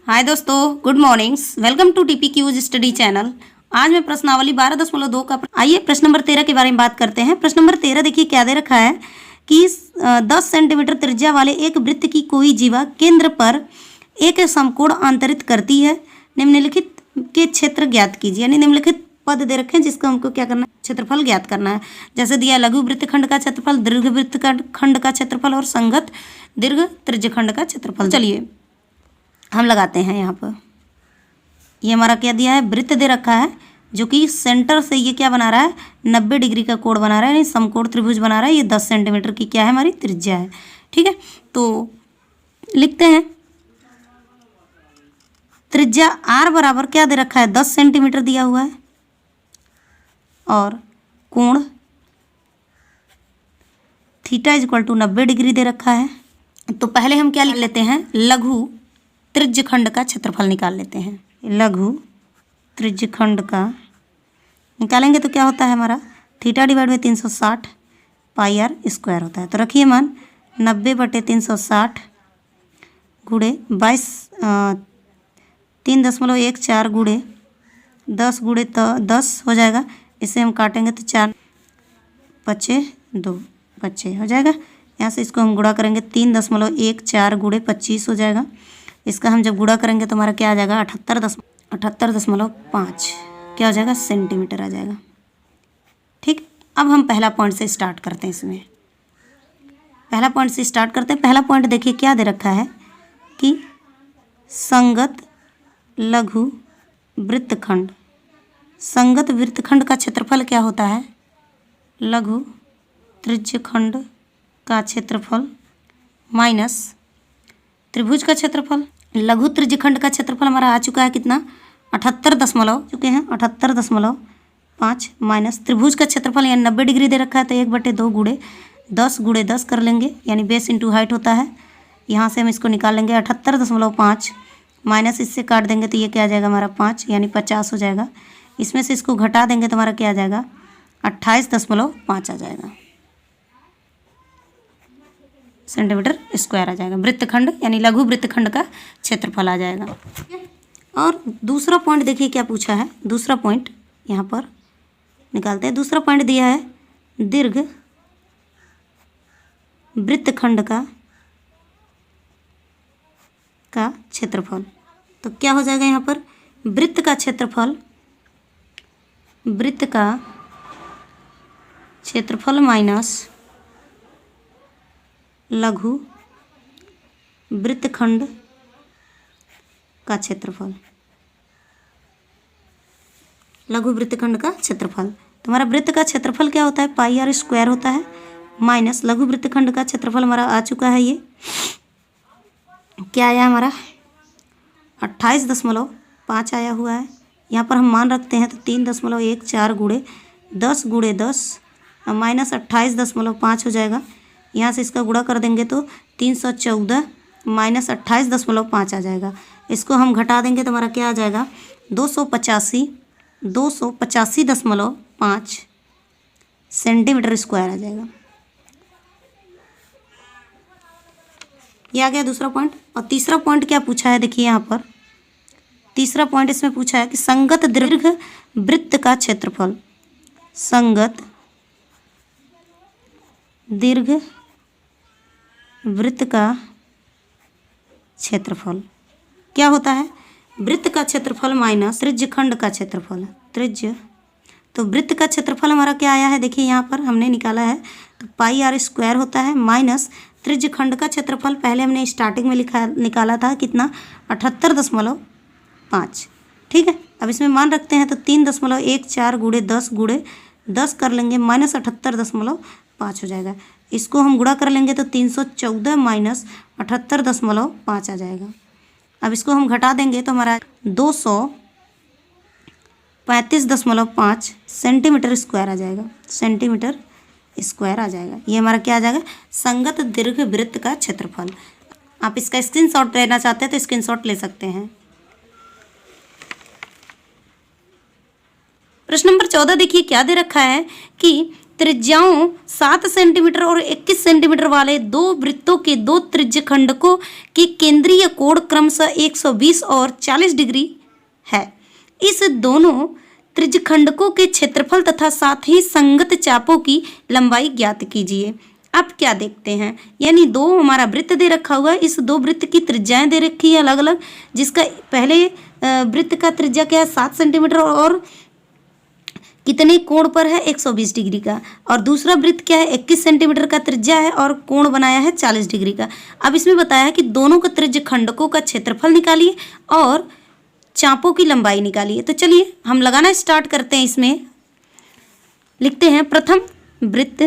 हाय दोस्तों, good mornings. Welcome to TP Qs study channel. आज मैं प्रश्नावली 12.2 का आइए प्रश्न नंबर 13 के बारे में बात करते हैं। प्रश्न नंबर 13 देखिए क्या दे रखा है कि 10 सेंटीमीटर त्रिज्या वाले एक वृत्त की कोई जीवा केंद्र पर एक समकोण अंतरित करती है। निम्नलिखित के क्षेत्र ज्ञात कीजिए। यानी निम्नलिखित पद दे रखे हैं जिसको हमको क्या करना है, क्षेत्रफल ज्ञात करना है। जैसे दिया लघु वृत्तखंड का क्षेत्रफल, दीर्घ वृत्तखंड का क्षेत्रफल और संगत दीर्घ त्रिज्यखंड का क्षेत्रफल। चलिए हम लगाते हैं यहाँ पर। ये हमारा क्या दिया है, वृत्त दे रखा है जो कि सेंटर से ये क्या बना रहा है, 90 डिग्री का कोण बना रहा है, यानी समकोण त्रिभुज बना रहा है। ये 10 सेंटीमीटर की क्या है, हमारी त्रिज्या है। ठीक है, तो लिखते हैं त्रिज्या आर बराबर क्या दे रखा है, 10 सेंटीमीटर दिया हुआ है और कोण थीटा इक्वल टू 90 डिग्री दे रखा है। तो पहले हम क्या लिख लेते हैं, लघु त्रिज्यखंड का क्षेत्रफल निकाल लेते हैं। लघु त्रिज्यखंड का निकालेंगे तो क्या होता है हमारा, थीटा डिवाइड में 360 पाई आर स्क्वायर होता है। तो रखिए मान 90/360 गुणे 22 3.14 गुणे 10 गुणे तो 10 हो जाएगा। इसे हम काटेंगे तो 4 बचे 2 बचे हो जाएगा। यहाँ से इसको हम गुणा करेंगे 3.14 गुणे 25 हो जाएगा। इसका हम जब गुणा करेंगे तो हमारा क्या आ जाएगा, 78.5 क्या हो जाएगा, सेंटीमीटर आ जाएगा। ठीक, अब हम पहला पॉइंट से स्टार्ट करते हैं। इसमें पहला पॉइंट से स्टार्ट करते हैं। पहला पॉइंट देखिए क्या दे रखा है कि संगत लघु वृत्तखंड, संगत वृत्तखंड का क्षेत्रफल क्या होता है, लघु त्रिज्यखंड का क्षेत्रफल माइनस त्रिभुज का क्षेत्रफल। लघु त्रिज्यखंड का क्षेत्रफल हमारा आ चुका है कितना, 78.5 माइनस त्रिभुज का क्षेत्रफल यानी 90 डिग्री दे रखा है। तो 1/2 गुणे 10 कर लेंगे, यानी बेस इंटू हाइट होता है। यहाँ से हम इसको निकाल लेंगे 78.5 माइनस इससे काट देंगे तो ये क्या आ जाएगा हमारा 5 यानी 50 हो जाएगा। इसमें से इसको घटा देंगे तो हमारा क्या आ जाएगा, 28.5 आ जाएगा सेंटीमीटर स्क्वायर आ जाएगा। वृत्तखंड यानी लघु वृत्तखंड का क्षेत्रफल आ जाएगा। और दूसरा पॉइंट देखिए क्या पूछा है, दूसरा पॉइंट यहाँ पर निकालते हैं। दूसरा पॉइंट दिया है दीर्घ वृत्तखंड का क्षेत्रफल। तो क्या हो जाएगा यहाँ पर, वृत्त का क्षेत्रफल माइनस लघु वृत्तखंड का क्षेत्रफल, लघु वृत्तखंड का क्षेत्रफल। तुम्हारा वृत्त का क्षेत्रफल क्या होता है, पाई आर स्क्वायर होता है, माइनस लघु वृत्तखंड का क्षेत्रफल हमारा आ चुका है। ये क्या आया हमारा 28.5 आया हुआ है। यहाँ पर हम मान रखते हैं तो 3.14 गुणे 10 माइनस 28.5 हो जाएगा। यहाँ से इसका गुणा कर देंगे तो 314 माइनस 28.5 आ जाएगा। इसको हम घटा देंगे तो हमारा क्या आ जाएगा, 285.5 सेंटीमीटर स्क्वायर आ जाएगा। ये आ गया दूसरा पॉइंट। और तीसरा पॉइंट क्या पूछा है, देखिए यहाँ पर तीसरा पॉइंट इसमें पूछा है कि संगत दीर्घ वृत्त का क्षेत्रफल, संगत दीर्घ वृत्त का क्षेत्रफल क्या होता है, वृत्त का क्षेत्रफल माइनस त्रिज्यखंड का क्षेत्रफल। त्रिज्य तो वृत्त का क्षेत्रफल हमारा क्या आया है, देखिए यहाँ पर हमने निकाला है तो पाई आर स्क्वायर होता है, माइनस त्रिज्यखंड का क्षेत्रफल पहले हमने स्टार्टिंग में निकाला था कितना, 78.5। ठीक है, अब इसमें मान रखते हैं तो 3.14 गुणे 10 कर लेंगे, माइनस 78.5 हो जाएगा। इसको हम गुणा कर लेंगे तो 314 माइनस 78.5 आ जाएगा। अब इसको हम घटा देंगे तो हमारा 235.5 सेंटीमीटर स्क्वायर आ जाएगा, सेंटीमीटर स्क्वायर आ जाएगा। ये हमारा क्या आ जाएगा, संगत दीर्घ वृत्त का क्षेत्रफल। आप इसका स्क्रीनशॉट लेना चाहते हैं तो स्क्रीनशॉट ले सकते हैं। प्रश्न नंबर 14 देखिए क्या दे रखा है कि त्रिज्याओं 7 सेंटीमीटर और 21 सेंटीमीटर वाले दो वृत्तों के दो त्रिज्यखंडकों के केंद्रीय कोण क्रमशः 120 और 40 डिग्री है। इस दोनों त्रिज्यखंडकों के क्षेत्रफल तथा साथ ही संगत चापों की लंबाई ज्ञात कीजिए। अब क्या देखते हैं, यानी दो हमारा वृत्त दे रखा हुआ है, इस दो वृत्त की त्रिज्याएं दे रखी है अलग अलग, जिसका पहले वृत्त का त्रिज्या क्या है 7 सेंटीमीटर और कितने कोण पर है 120 डिग्री का, और दूसरा वृत्त क्या है 21 सेंटीमीटर का त्रिज्या है और कोण बनाया है 40 डिग्री का। अब इसमें बताया है कि दोनों का त्रिज्यखंडकों का क्षेत्रफल निकालिए और चापों की लंबाई निकालिए। तो चलिए हम लगाना स्टार्ट करते हैं। इसमें लिखते हैं प्रथम वृत्त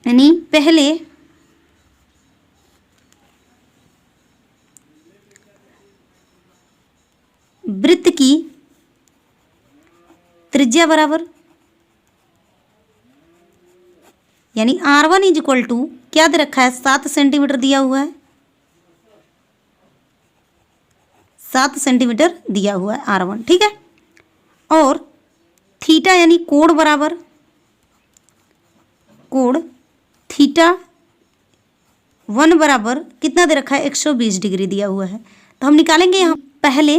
यानी पहले वृत्त की त्रिज्या बराबर यानी R1 इज इक्वल टू क्या दे रखा है 7 सेंटीमीटर दिया हुआ है, 7 सेंटीमीटर दिया हुआ है R1, ठीक है। और थीटा यानी कोण बराबर कोण थीटा 1 बराबर कितना दे रखा है 120 डिग्री दिया हुआ है। तो हम निकालेंगे यहाँ पहले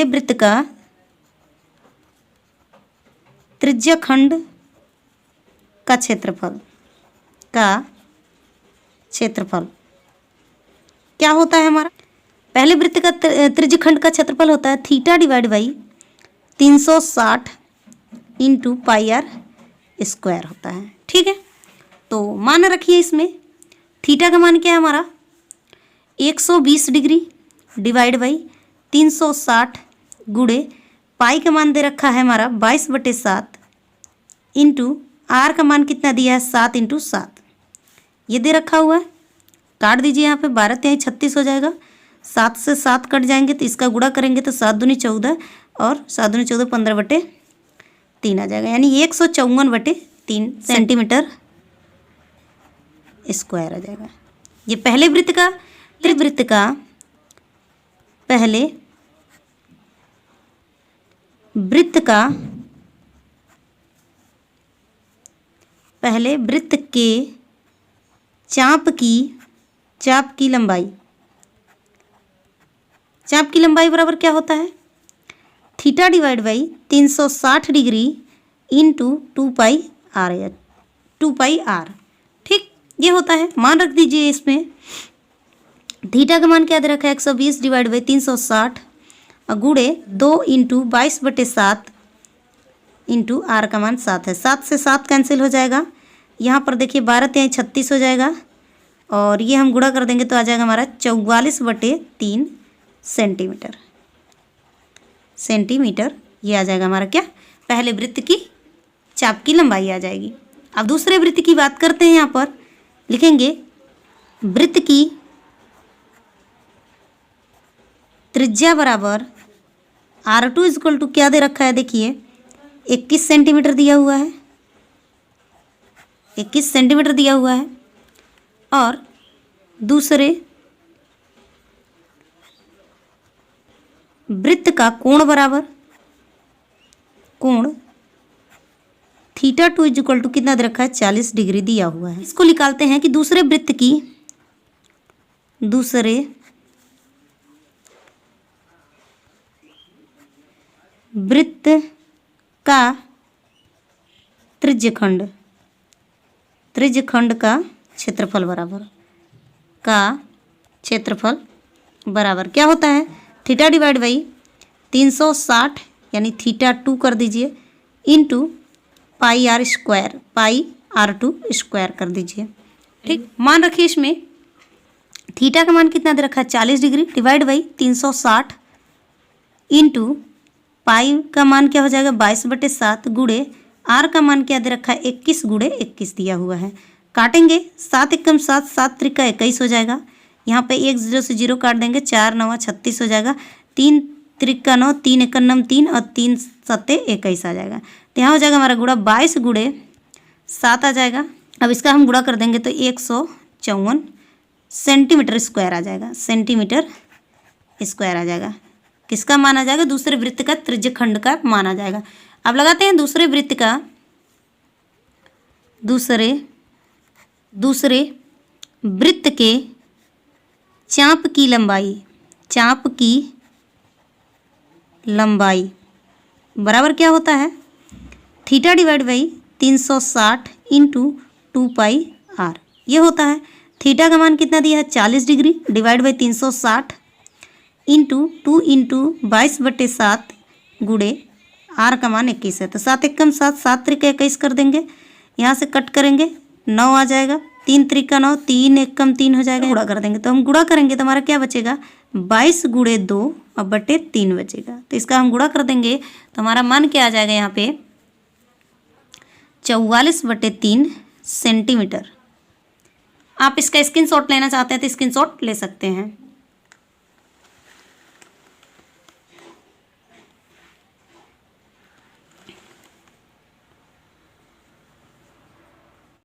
वृत्त का त्रिज्यखंड का क्षेत्रफल क्या होता है हमारा, पहले वृत्त का त्रिज्यखंड का क्षेत्रफल होता है theta divide by 360 into pi r square होता है, ठीक है। तो मान रखिए इसमें थीटा का मान क्या है हमारा 120 डिग्री डिवाइड बाई 360 गुणे पाई का मान दे रखा है हमारा 22/7 इंटू आर का मान कितना दिया है 7 इंटू 7 ये दे रखा हुआ है। काट दीजिए यहाँ पे 12 तिहाई 36 हो जाएगा, 7 से 7 कट जाएंगे तो इसका गुणा करेंगे तो 7 दूनी 14 और 7 दूनी 14 15/3 आ जाएगा, यानी 154/3 सेंटीमीटर स्क्वायर आ जाएगा। ये पहले वृत्त का त्रिवृत्त का पहले वृत्त के चाप की लंबाई बराबर क्या होता है theta divide by 360 degree into 2πr, ठीक ये होता है। मान रख दीजिए इसमें थीटा का मान क्या दे रखा है 120 डिवाइड बाई 360 और गुणे 2 इंटू 22/7 इंटू आर का मान 7 है, 7 से 7 कैंसिल हो जाएगा। यहाँ पर देखिए 12 तिहाई 36 हो जाएगा और ये हम गुणा कर देंगे तो आ जाएगा हमारा 44/3 सेंटीमीटर ये आ जाएगा हमारा क्या पहले वृत्त की चाप की लंबाई आ जाएगी। अब दूसरे वृत्त की बात करते हैं। यहाँ पर लिखेंगे वृत्त की त्रिज्या बराबर R2 इक्वल टू क्या दे रखा है देखिए 21 सेंटीमीटर दिया हुआ है, 21 सेंटीमीटर दिया हुआ है। और दूसरे वृत्त का कोण बराबर कोण थीटा 2 इक्वल टू कितना दे रखा है 40 डिग्री दिया हुआ है। इसको निकालते हैं कि दूसरे वृत्त का त्रिज्यखंड का क्षेत्रफल बराबर क्या होता है थीटा डिवाइड बाई 360 यानी थीटा 2 कर दीजिए इंटू πr² πr2 स्क्वायर कर दीजिए, ठीक। मान रखिए इसमें थीटा का मान कितना दे रखा है 40 डिग्री डिवाइड बाई 360 इंटू पाई का मान क्या हो जाएगा 22/7 गुणे आर का मान क्या दे रखा है 21 गुणे 21 दिया हुआ है। काटेंगे 7 एकम 7 7 त्रिका 21 हो जाएगा। यहाँ पे 1 0 से 0 काट देंगे 4 9 36 हो जाएगा, 3 त्रिका 9 3 एकम 9 3 और 3 7 21 आ जाएगा। तो यहाँ हो जाएगा हमारा गुणा 22 गुणे 7 आ जाएगा। अब इसका हम गुणा कर देंगे तो 54 सेंटीमीटर स्क्वायर आ जाएगा, सेंटीमीटर स्क्वायर आ जाएगा। किसका माना जाएगा? दूसरे वृत्त का त्रिज्यखंड का माना जाएगा। अब लगाते हैं दूसरे वृत्त का, दूसरे वृत्त के चाप की लंबाई, चाप की लंबाई बराबर क्या होता है? Theta divide by 360 into 2πr ये होता है। थीटा का मान कितना दिया है? 40 degree divide by 360 into 2 into 22/7 गुड़े आर का मान 21 है। तो 7 एकम 7, 7 त्रिका 21 कर देंगे, यहाँ से कट करेंगे 9 आ जाएगा, 3 त्रिका 9, 3 एकम 3 हो जाएगा, गुणा कर देंगे। तो हम गुणा करेंगे तो हमारा क्या बचेगा? 22 गुड़े 2 और बटे 3 बचेगा। तो इसका हम गुणा कर देंगे तो हमारा मान क्या आ जाएगा यहाँ पे? 44/3 सेंटीमीटर। आप इसका स्क्रीनशॉट लेना चाहते हैं तो स्क्रीनशॉट ले सकते हैं।